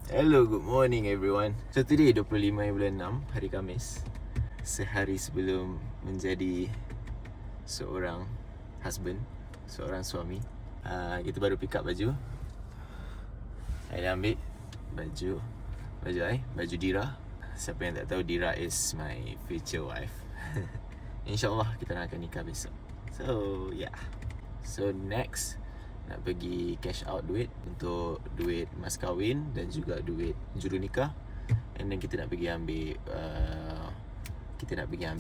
Hello, good morning everyone. So today 25 bulan 6, hari Khamis. Sehari sebelum menjadi seorang husband, seorang suami. Kita baru pick up baju. Saya ambil baju baju Dira. Siapa yang tak tahu, Dira is my future wife. InsyaAllah kita akan nikah besok. So yeah. So next, nak pergi cash out duit untuk duit mas kahwin dan juga duit juru nikah. And then kita nak pergi ambil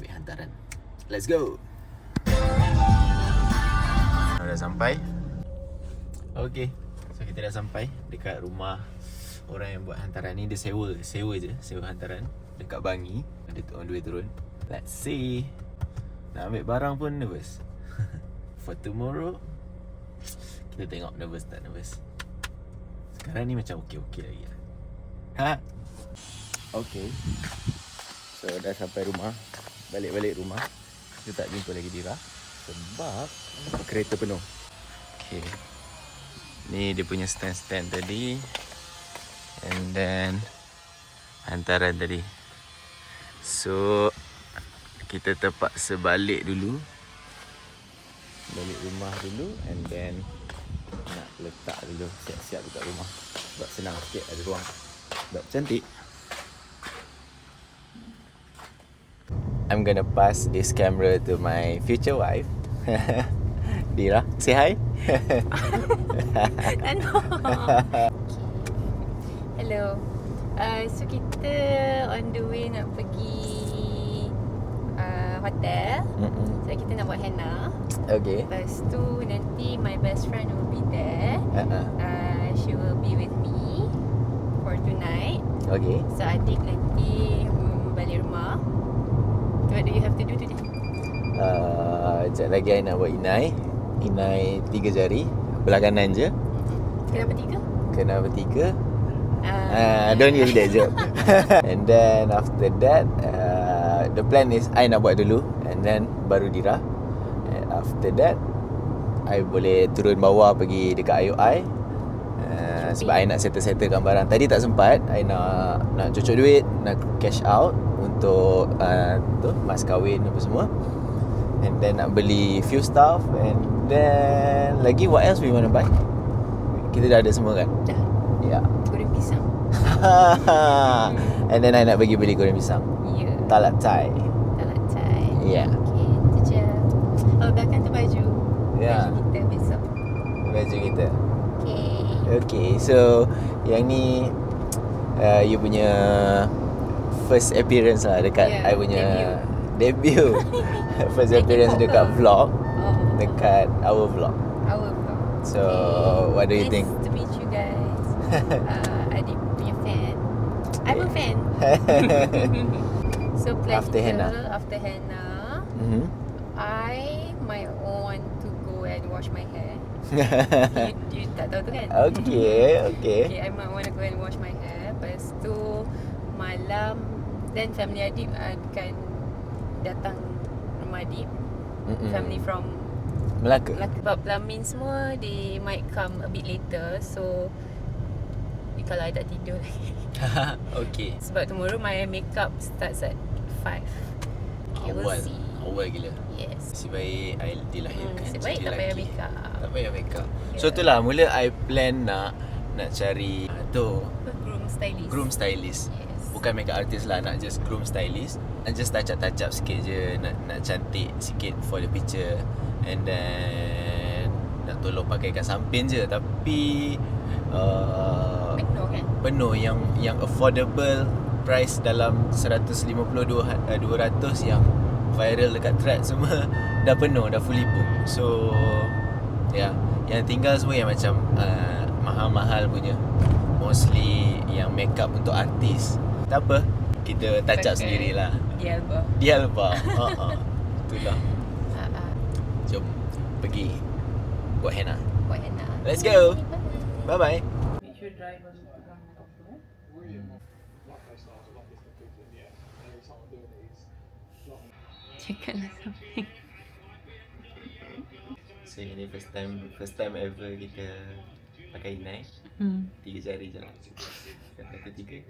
hantaran. Let's go. Dah sampai. Okay, so kita dah sampai dekat rumah orang yang buat hantaran ni. Dia sewa hantaran dekat Bangi. Dia on the way turun. Let's see. Nak ambil barang pun nervous. For tomorrow, kita tengok nervous tak nervous. Sekarang ni macam okey-okey lagi lah. Okay, so dah sampai rumah. Balik rumah, kita tak jumpa lagi Dira sebab kereta penuh. Okay, ni dia punya stand tadi. And then hantaran tadi. So kita terpaksa balik dulu, balik rumah dulu. And then nak letak dulu, siap-siap dekat rumah sebab senang sikit, ada ruang, sebab cantik. I'm gonna pass this camera to my future wife. Dira, say hi. Hello. So kita on the way nak pergi hotel. So kita nak buat henna. Okay. Lepas tu nanti my best friend will be there. She will be with me for tonight. Okay. So adik nanti balik rumah. What do you have to do today? Sekejap lagi I nak buat inai 3 jari, belah kanan je. Kenapa 3? Kenapa 3? Don't use that joke. And then after that, the plan is I nak buat dulu, and then baru Dira. And after that, I boleh turun bawah pergi dekat IOI. Sebab I nak settle-settlekan barang. Tadi tak sempat. I nak cucuk duit, nak cash out untuk tu mas kahwin apa semua. And then nak beli few stuff. And then lagi what else we want to buy? Kita dah ada semua kan? Dah. Ya. Goreng pisang. And then I nak pergi beli goreng pisang. Ya. Talat Thai. Talat Thai. Ya. Okay, tu je. Oh, belakang tu baju. Ya. Baju kita besok. Baju kita. Okay. Okay, so yang ni you punya first appearance lah dekat I punya debut. First appearance dekat vlog. Dekat our vlog. Our vlog. So what do you think? Nice to meet you guys. Adik punya fan. I'm a fan. So plan After henna. I might want to go and wash my hair. you tak tahu tu kan? Okay. Okay, I might want to go and wash my hair. Lepas tu malam, then family adik akan datang rumah adik. Family from Melaka. Sebab Lamin semua, they might come a bit later. So kalau I tak tidur lagi. Okay. Sebab tomorrow my makeup starts at 5. Okay, we'll see. Awal gila. Yes. Si baik I dilahirkan Nasib baik tak payah makeup. Tak payah makeup. So itulah mula I plan nak cari groom stylist. Yes. Bukan makeup artist lah, nak just groom stylist. And just touch up sikit je, nak cantik sikit for the picture. And then nak tolong pakai kat samping je. Tapi Penuh kan? penuh yang affordable price dalam 150 200 yang viral dekat thread semua dah penuh, dah fully book. So yeah, yang tinggal semua yang macam mahal-mahal punya, mostly yang makeup untuk artis. Tak apa, kita touch up sendirilah. Dia lupa. Itulah. Jom pergi buat henna. Let's go. Bye-bye. Cakaplah something. So ini first time ever kita pakai inai 3 jari je. Kata tiga.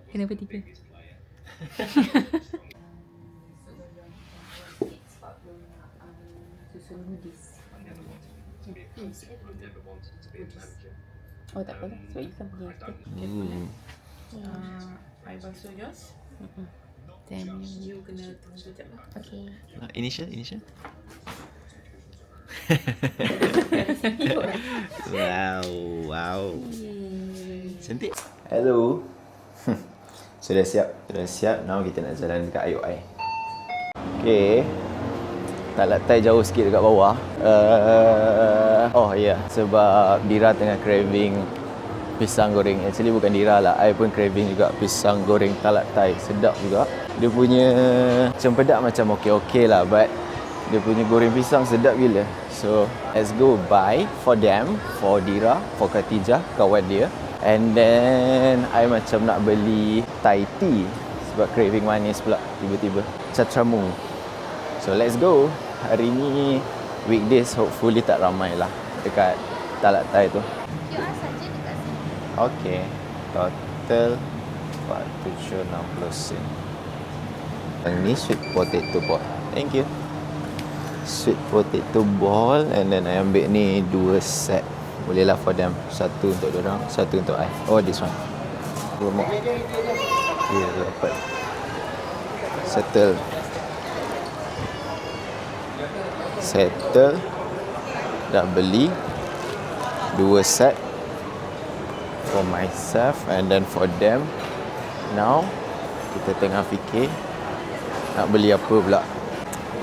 Kenapa 3? Susun hoodies. Oh tak apa lah. Sebab you kan pergi after. I basuh yours. Then You kena tunggu sekejap lah. okay. Initial. Wow. Cantik. Hello. Sudah siap. Now kita nak jalan dekat IOI. Okay. Tak latai jauh sikit dekat bawah. Oh ya, sebab Dira tengah craving pisang goreng. Actually bukan Dira lah, I pun craving juga pisang goreng talat Thai. Sedap juga. Dia punya cempedak macam okey lah, but dia punya goreng pisang sedap gila. So let's go buy for them, for Dira, for Khatijah, kawan dia. And then I macam nak beli Thai tea sebab craving manis pula tiba-tiba. Catramu. So let's go. Hari ni weekdays, hopefully tak ramai lah dekat talat Thai tu. QR saja dekat sini. Okay. Total 47.60 sen. Yang ni sweet potato ball. Thank you. Sweet potato ball. And then I ambil ni 2 set. Boleh lah for them. Satu untuk diorang, satu untuk I. Oh, this one. Remok. Yeah, dapat. Settle. Dah beli 2 set for myself and then for them. Now kita tengah fikir nak beli apa pula.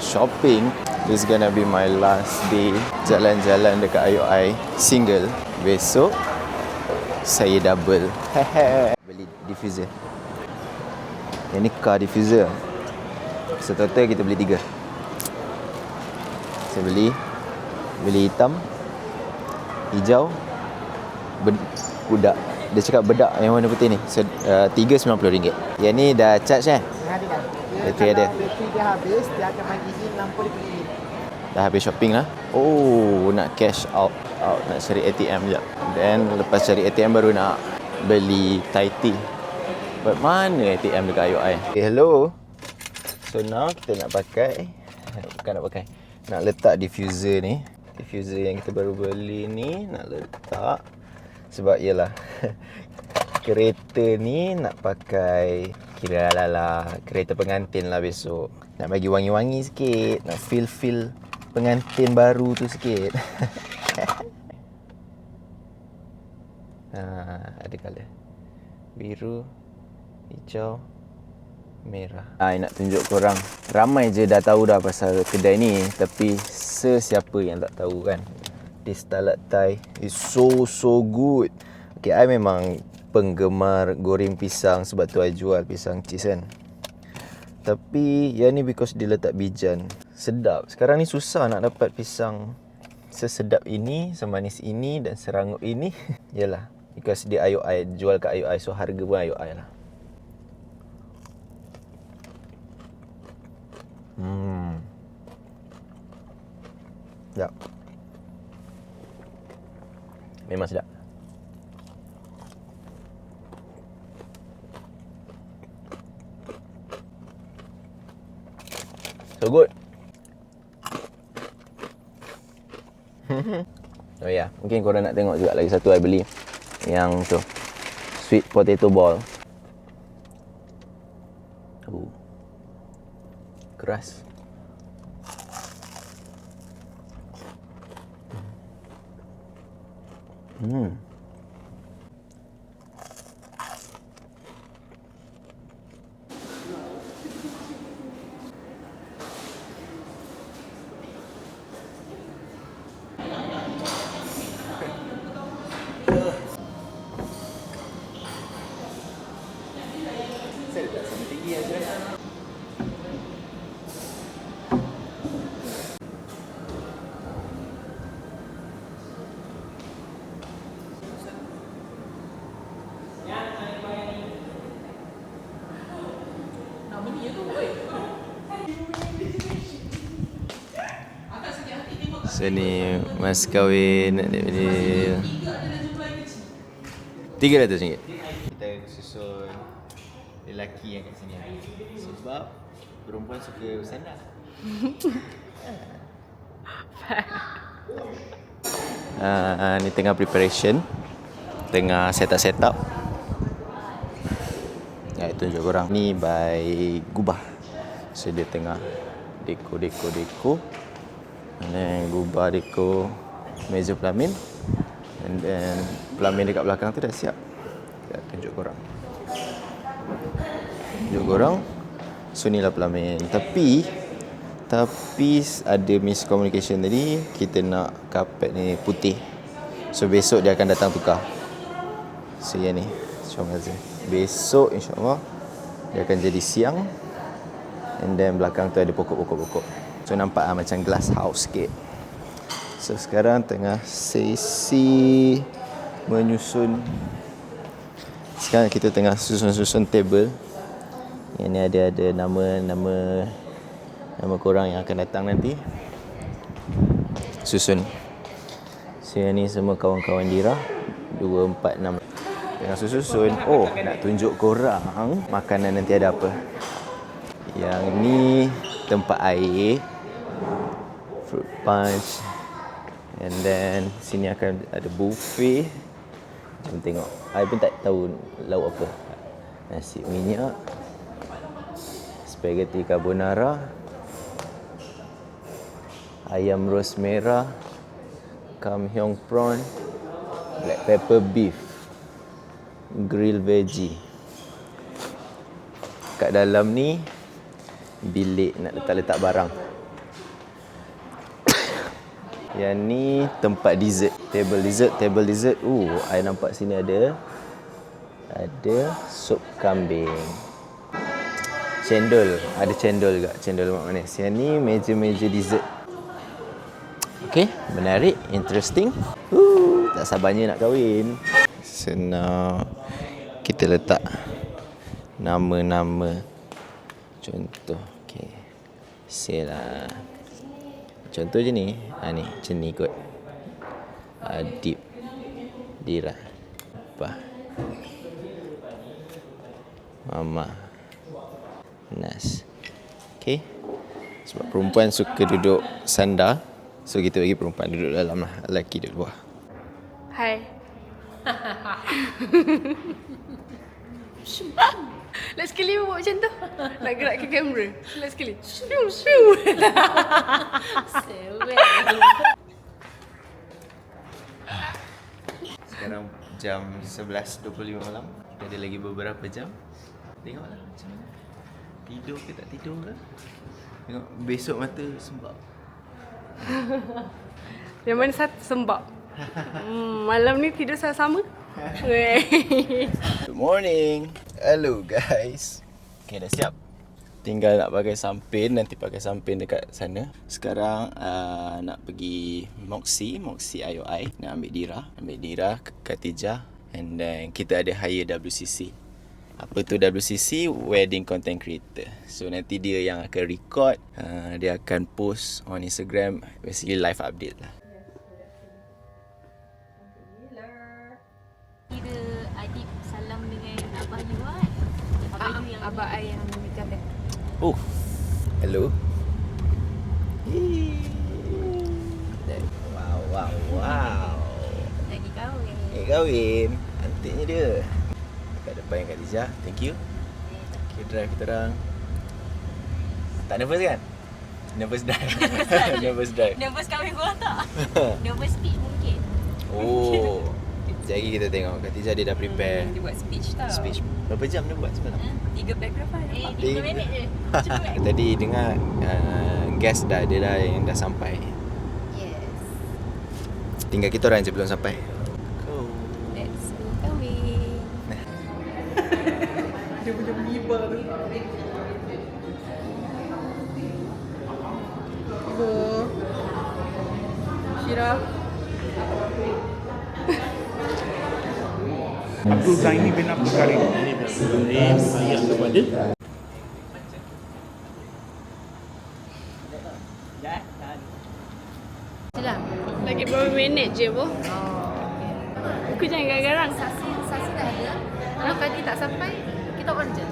Shopping. This gonna be my last day jalan-jalan dekat IOI single. Besok saya double. Beli diffuser. Yang ni car diffuser. So total kita beli 3. Saya beli hitam, hijau, budak. Dia cakap bedak yang warna putih ni. So, RM3.90. Yang ni dah charge Bateri ada. Bateri dia habis, dia akan bagi izin lampu dia pergi. Dah habis shopping lah. Oh, nak cash out. Nak cari ATM sekejap. Then lepas cari ATM baru nak beli Thai tea. But mana ATM dekat IOI? Okay, hello. So now kita nak pakai, nak letak diffuser ni. Diffuser yang kita baru beli ni nak letak. Sebab yelah kereta ni nak pakai, kira lah kereta pengantin lah besok. Nak bagi wangi-wangi sikit, nak feel pengantin baru tu sikit. Ada colour biru, hijau, merah. I nak tunjuk korang, ramai je dah tahu dah pasal kedai ni, tapi sesiapa yang tak tahu kan. This talat Thai is so good. Okay, I memang penggemar goreng pisang, sebab tu I jual pisang cheese kan. Tapi yang ni because dia letak bijan. Sedap. Sekarang ni susah nak dapat pisang sesedap ini, semanis ini dan serangup ini. Yalah, because dia IOI, jual kat IOI, so harga pun IOI lah. Sedap. Memang sedap. So good. Oh ya, mungkin korang nak tengok juga lagi satu I beli. Yang tu, sweet potato ball. Keras. So ni mas kahwin adik-adik. RM300. Kita susun lelaki yang kat sini. Sebab perempuan suka bersandar. Ni tengah preparation. Tengah set up. Tunjuk korang. Ni by Gubah. So dia tengah deko. And then Gubah deko meja pelamin. And then pelamin dekat belakang tu dah siap. Kita tunjuk korang. So ni lah pelamin. Tapi ada miscommunication tadi. Kita nak kapet ni putih. So besok dia akan datang tukar. So yang ni besok insyaAllah dia akan jadi siang. And then belakang tu ada pokok-pokok. So nampak macam glass house sikit. So sekarang tengah sesi menyusun. Sekarang kita tengah susun table. Yang ni ada nama korang yang akan datang nanti. Susun. So yang ni semua kawan-kawan Dira 2, 4, 6. Tengah susun. Nak tunjuk korang makanan nanti ada apa. Yang ni tempat air, fruit punch. And then sini akan ada buffet. Jom tengok. I pun tak tahu lauk apa. Nasi minyak, spaghetti carbonara, ayam ros merah, kam hyong prawn, black pepper beef, grill veggie. Kat dalam ni bilik nak letak barang. Yang ni tempat dessert, table dessert. I nampak sini ada sup kambing. Cendol, ada cendol juga, cendol lemak manis. Yang ni meja-meja dessert. Okay, menarik, interesting. Tak sabarnya nak kahwin. So now kita letak nama-nama. Contoh, okay. Say lah. Contoh je ni. Ni, macam ni kot. Adib, Dira, Abah, Mama, Nas. Okay. Sebab perempuan suka duduk sandar, so kita bagi perempuan duduk dalam lah, lelaki duduk luar. Hai. Last sekali buat macam tu. Nak gerakkan kamera. Last sekali. Sekarang jam 11.25 malam. Kita ada lagi beberapa jam. Tengoklah macam mana. Tidur ke tak tidur ke. Tengok besok mata sembab. Yang mana satu sembab. Malam ni tidur sama-sama. Good morning. Hello guys. Okay, dah siap. Tinggal nak pakai sampin. Nanti pakai sampin dekat sana. Sekarang nak pergi Moxie IOI. Nak ambil Dira, Khatijah. And then kita ada hire WCC. Apa tu WCC? Wedding Content Creator. So nanti dia yang akan record. Dia akan post on Instagram. Basically live update lah. Kira Adib salam dengan Abah you kan? Abah you yang Abah I yang cantik. Hello. Wow. lagi kahwin. Kahwin. Cantiknya dia. Kat depan yang Khatijah. Thank you. Okay, drive kita orang. Tak nervous kan? Nervous drive. Nervous drive. Nervous kahwin korang tak? Nervous speech mungkin. Sekejap lagi kita tengok. Khatijah dia dah prepare Dia buat speech tau. speech. Berapa jam dia buat semalam? 3 paragraf lah. 3 minit je. Cepat. Tadi dengar guest dia dah sampai. Yes. Tinggal kita orang je belum sampai. Go. Let's go kahwin. Dia punya miba tu. Ibu Syira. Abdul Zaini bin Abdul Karim. Ini ayah kepada Lagi berapa minit je bu? Aku jangan garang-garang. Saksi ada. Kalau kadi tak sampai, kita on je.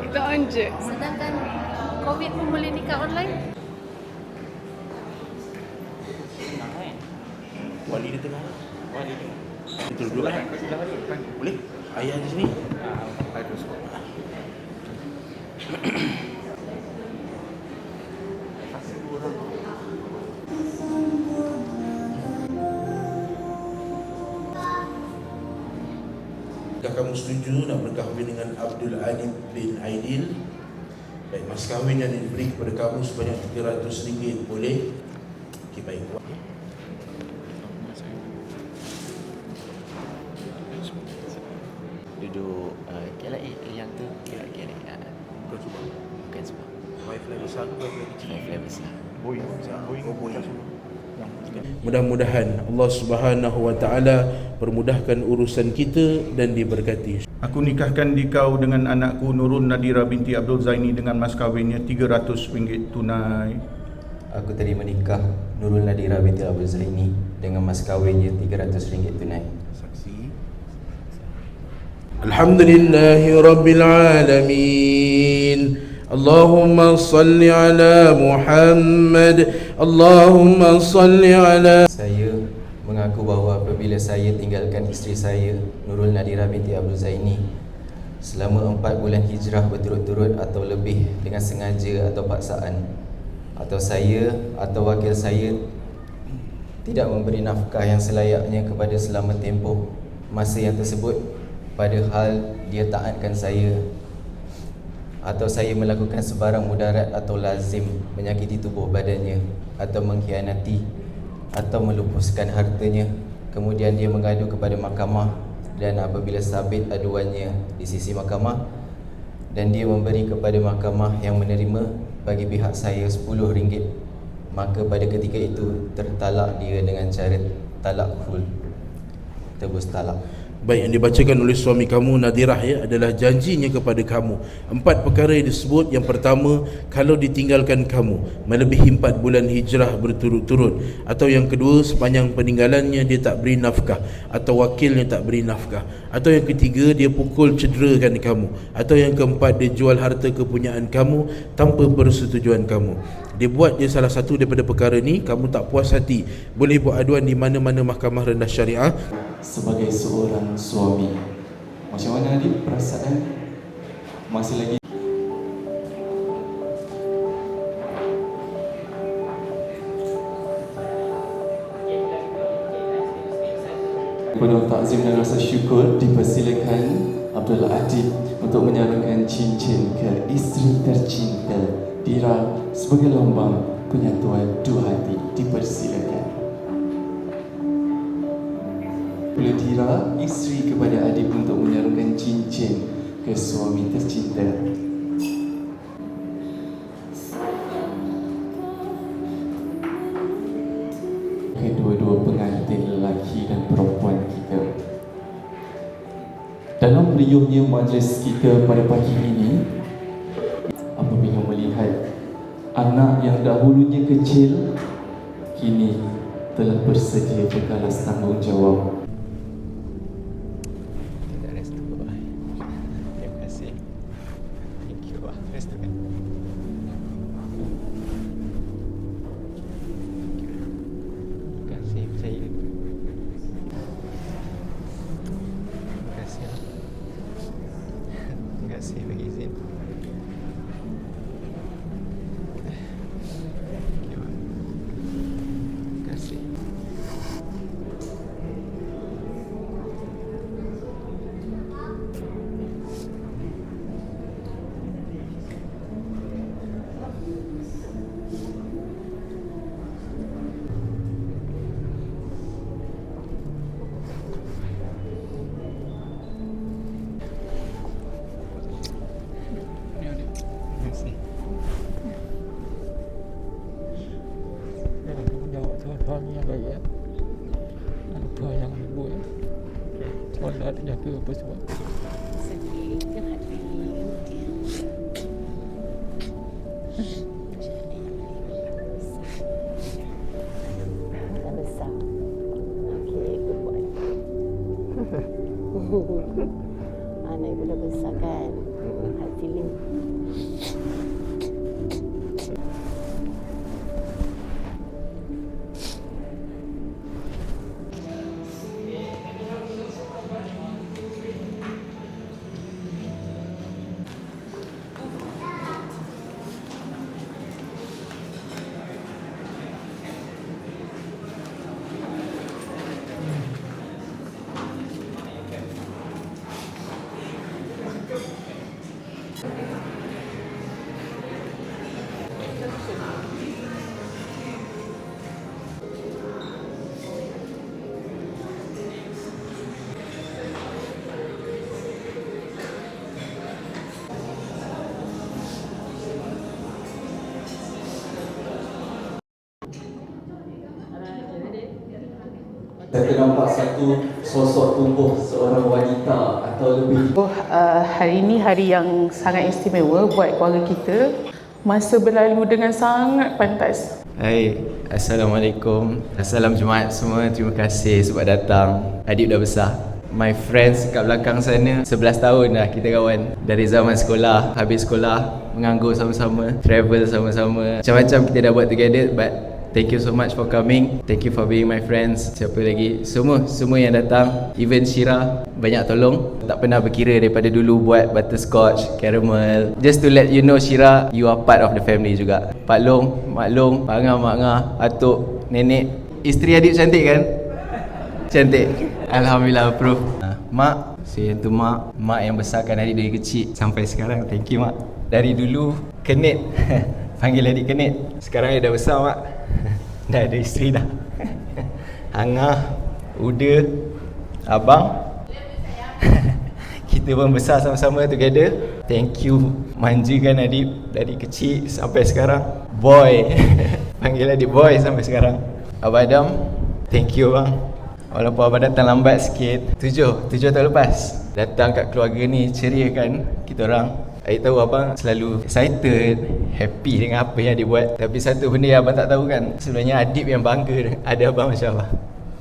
Kita on je. Sedangkan COVID pun boleh nikah online. Wali dia tengah. Wali dia. Kita duduk kan? Boleh? Ayah di sini. Jika kamu setuju nak berkahwin dengan Abdul Alim bin Aidil, baik, mas kahwin yang diberi kepada kamu sebanyak RM300, boleh? Okey, baik. Duduk KLA yang tu KLA. Bukan sebab Bukan sebab wifi besar ke wifi kecil? Fly besar. Mudah-mudahan Allah Subhanahu Wa Taala permudahkan urusan kita dan diberkati. Aku nikahkan dikau dengan anakku Nurul Nadira binti Abdul Zaini dengan mas kahwinnya RM300 tunai. Aku terima nikah Nurul Nadira binti Abdul Zaini dengan mas kahwinnya RM300 tunai. Saksi. Alhamdulillahi Rabbil Alamin. Allahumma salli ala Muhammad. Allahumma salli ala. Saya mengaku bahawa apabila saya tinggalkan isteri saya Nurul Nadira binti Abdul Zaini selama 4 bulan hijrah berturut-turut atau lebih dengan sengaja atau paksaan, atau saya atau wakil saya tidak memberi nafkah yang selayaknya kepada selama tempoh masa yang tersebut, padahal dia taatkan saya, atau saya melakukan sebarang mudarat atau lazim menyakiti tubuh badannya, atau mengkhianati atau melupuskan hartanya, kemudian dia mengadu kepada mahkamah, dan apabila sabit aduannya di sisi mahkamah dan dia memberi kepada mahkamah yang menerima bagi pihak saya RM10, maka pada ketika itu tertalak dia dengan cara talak khul, tebus talak. Baik, yang dibacakan oleh suami kamu Nadirah adalah janjinya kepada kamu. 4 perkara yang disebut. Yang pertama, kalau ditinggalkan kamu melebihi 4 bulan hijrah berturut-turut, atau yang kedua, sepanjang peninggalannya dia tak beri nafkah, atau wakilnya tak beri nafkah, atau yang ketiga, dia pukul cederakan kamu, atau yang keempat, dia jual harta kepunyaan kamu tanpa persetujuan kamu. Dia buat dia salah satu daripada perkara ni, kamu tak puas hati, boleh buat aduan di mana-mana mahkamah rendah syariah. Sebagai seorang suami, macam mana adik perasaan masih lagi penuh takzim dan rasa syukur dipersilakan Abdul Adib untuk menyalurkan cincin ke isteri tercinta Dira sebagai lambang penyatuan dua hati. Dipersilakan. Oleh Dira, isteri kepada Adib untuk menyalurkan cincin ke suami tercinta. Kedua-dua pengantin lelaki dan perempuan kita. Dalam riuhnya majlis kita pada pagi ini, apabila melihat anak yang dahulunya kecil kini telah bersedia berkelas tanggungjawab. Terima kasih. Thank you. Restu kan. Terima kasih saya. Terima kasih. Terima kasih bagi izin. Terima kasih. Jawab soal yang baik ya. Apa yang ibu ya. Solat jaga apa sebab. Sedih kan hati. Dah besar. Okey, good boy. Anak ibu dah besar kan. Hati Lim. Kita nampak satu sosok tubuh seorang wanita atau lebih. Hari ini hari yang sangat istimewa buat keluarga kita. Masa berlalu dengan sangat pantas. Hai, Assalamualaikum. Salam Jumaat semua. Terima kasih sebab datang. Adik dah besar. My friends kat belakang sana 11 tahun dah kita kawan. Dari zaman sekolah, habis sekolah, menganggur sama-sama, travel sama-sama. Macam-macam kita dah buat together, but thank you so much for coming. Thank you for being my friends. Siapa lagi? Semua yang datang. Even Syira banyak tolong. Tak pernah berkira daripada dulu buat butterscotch, caramel. Just to let you know Syira, you are part of the family juga. Pak Long, Mak Long, Pak Angah, Mak Angah, Atuk, Nenek. Isteri adik cantik kan? Cantik. Alhamdulillah approve. Mak, saya tu mak yang besarkan adik dari kecil sampai sekarang. Thank you mak. Dari dulu kenit. Panggil adik kenit. Sekarang dia dah besar mak. Dah ada isteri dah. Angah, Uda, abang. Kita pun besar sama-sama together. Thank you manjakan adik dari kecil sampai sekarang. Boy. Panggil adik boy sampai sekarang. Abang Adam, thank you bang. Walaupun abang datang lambat sikit. 7 tahun lepas datang kat keluarga ni, ceria kan kita orang. Adik tahu abang selalu excited, happy dengan apa yang adik buat. Tapi satu benda yang abang tak tahu kan, sebenarnya adik yang bangga ada abang macam abang.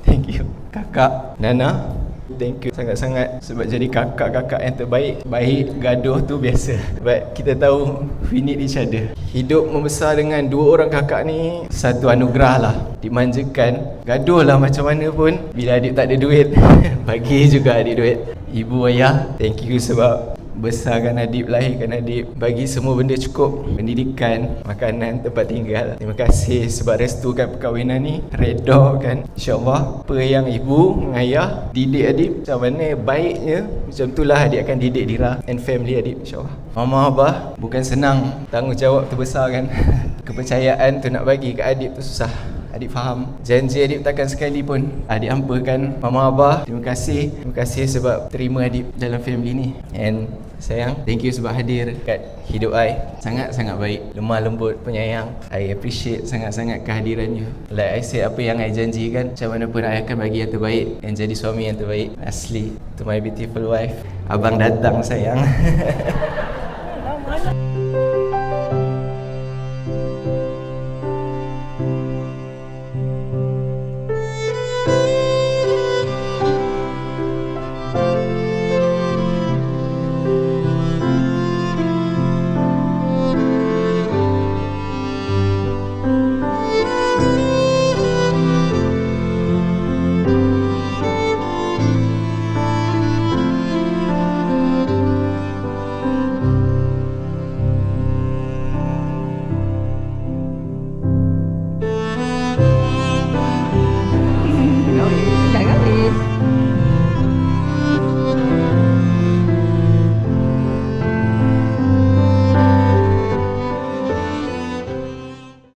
Thank you. Kakak Nana, thank you sangat-sangat sebab jadi kakak-kakak yang terbaik. Baik, gaduh tu biasa, but kita tahu we need each other. Hidup membesar dengan 2 orang kakak ni satu anugerah lah. Dimanjakan, gaduh lah macam mana pun. Bila adik tak ada duit bagi juga adik duit. Ibu ayah, thank you sebab besarkan adik, lahirkan adik, bagi semua benda cukup, pendidikan, makanan, tempat tinggal. Terima kasih sebab restukan perkahwinan ni, redha kan. InsyaAllah apa yang ibu dengan ayah didik adik macam mana baiknya, macam itulah adik akan didik Dira and family adik insyaAllah. Mama abah bukan senang, tanggungjawab tu besar kan. Kepercayaan tu nak bagi ke adik tu susah. Adik faham. Janji adik takkan sekali pun adik hampakan. Mama abah, terima kasih sebab terima adik dalam family ni. And sayang, thank you sebab hadir kat hidup I. Sangat-sangat baik, lemah lembut, penyayang. I appreciate sangat-sangat kehadiran you. Like I said, apa yang I janjikan, macam mana pun I akan bagi yang terbaik dan jadi suami yang terbaik. Asli, to my beautiful wife. Abang datang sayang.